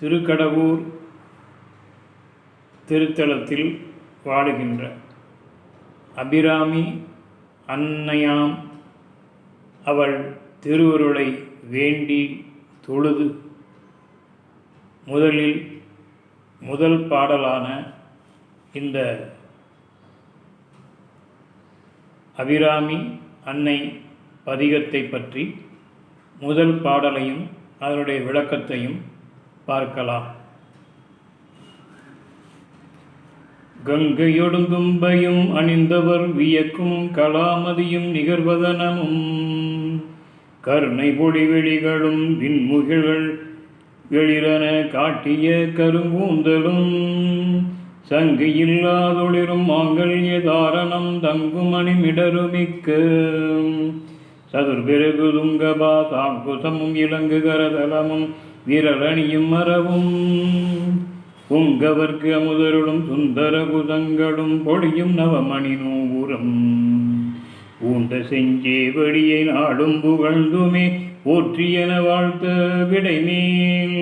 திருக்கடவூர் திருத்தலத்தில் வாழுகின்ற அபிராமி அன்னையாம் அவள் திருவருளை வேண்டி தொழுது முதல் பாடலான இந்த அபிராமி அன்னை பதிகத்தை பற்றி முதல் பாடலையும் அதனுடைய விளக்கத்தையும் பார்க்கலாம். கங்கையொடும் தும்பையும் அணிந்தவர் வியக்கும் கலாமதியும் நிகர்வதனமும் கருணை பொடிவெளிகளும் விண்முகில்கள் வெளிரன காட்டிய கருங்கூந்தலும் சங்கு இல்லாதொளிரும் மாங்கல்ய தாரணம் தங்கும் அணிமிடருமிக்க சதுர்பிறகு துங்கபா சாங்குசமும் இலங்கு கரதலமும் விரலணியும் மரவும் உங்கவர்க்கு அமுதருளும் சுந்தர குதங்களும் பொழியும் நவமணி நூபுரம் ஊண்ட செஞ்சேவடியை நாடும் புகழ்ந்துமே போற்றியன வாழ்த்த விடைமேல்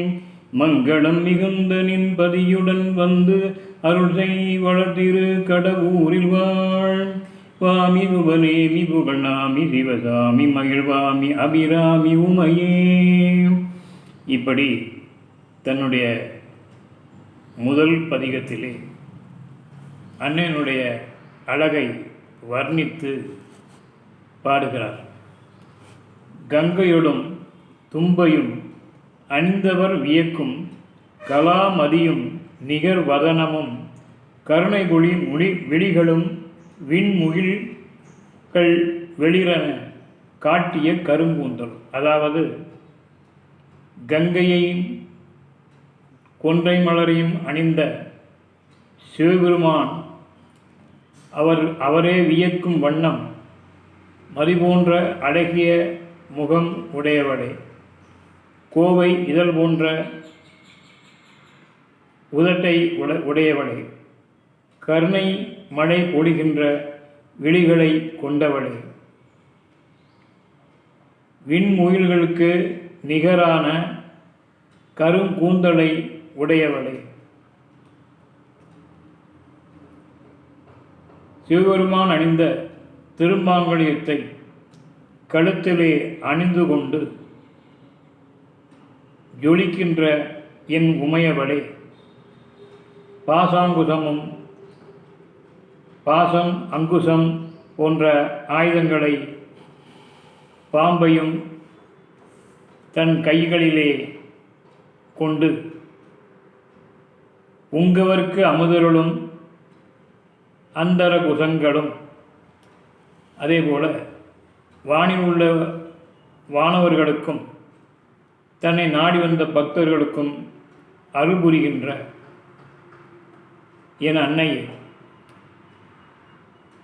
மங்களம் மிகுந்த நின் பதியுடன் வந்து அருள் செய் வளர்த்திரு கடவூரில் வாழ் வாமி புவனேமி புகழாமி சிவசாமி மகிழ்வாமி அபிராமி உமையே. இப்படி தன்னுடைய முதல் பதிகத்திலே அன்னையினுடைய அழகை வர்ணித்து பாடுகிறார். கங்கையொடும் தும்பையும் அணிந்தவர் வியக்கும் கலாமதியும் நிகர் வதனமும் கருணை பொழி விழிகளும் விண்முகில்கள் வெளிரன காட்டிய கருங்கூந்தல். அதாவது கங்கையையும் கொன்றை மலரையும் அணிந்த சிவபெருமான் அவரே வியக்கும் வண்ணம் மதிபோன்ற அழகிய முகம் உடையவளே, கோவை இதழ் போன்ற உதட்டை உடையவளே, கருணை மழை பொழிகின்ற விழிகளை கொண்டவளே, விண்முகில்களுக்கு நிகரான கருங்கூந்தலை உடையவளே, சிவபெருமான் அணிந்த திருமாங்கல்யத்தை கழுத்திலே அணிந்து கொண்டு ஜொலிக்கின்ற என் உமையவளே, பாசாங்குசமும் பாசம் அங்குசம் போன்ற ஆயுதங்களை பாம்பையும் தன் கைகளிலே கொண்டு உங்கவர்க்கு அமுதருளும் அந்தர குசங்களும் அதேபோல வானில் உள்ள வானவர்களுக்கும் தன்னை நாடி வந்த பக்தர்களுக்கும் அருள் புரிகின்ற என் அன்னையே,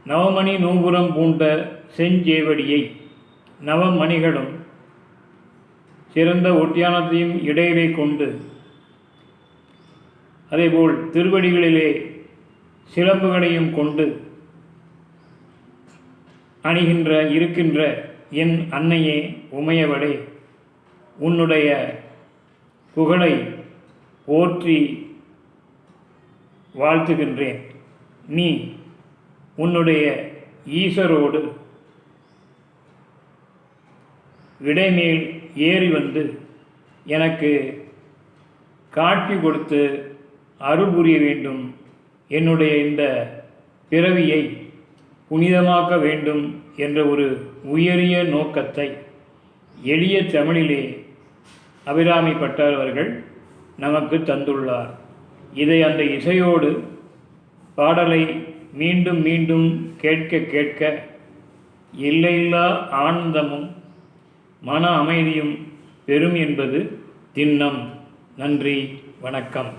நவமணி நூபுரம் பூண்ட செஞ்சேவடியை நவமணிகளும் சிறந்த ஒட்டியானத்தையும் இடையிலே கொண்டு அதேபோல் திருவடிகளிலே சிலம்புகளையும் கொண்டு இருக்கின்ற என் அன்னையே உமையவளே, உன்னுடைய புகழை போற்றி வாழ்த்துகின்றேன். நீ உன்னுடைய ஈசரோடு விடைமேல் ஏறி வந்து எனக்கு காட்சி கொடுத்து அருள் புரிய வேண்டும். என்னுடைய இந்த பிறவியை புனிதமாக்க வேண்டும் என்ற ஒரு உயரிய நோக்கத்தை எளிய தமிழிலே அபிராமி பட்டர் அவர்கள் நமக்கு தந்துள்ளார். இதை அந்த இசையோடு பாடலை மீண்டும் மீண்டும் கேட்க கேட்க எல்லையில்லா ஆனந்தமும் மன அமைதியும் பெறும் என்பது திண்ணம். நன்றி, வணக்கம்.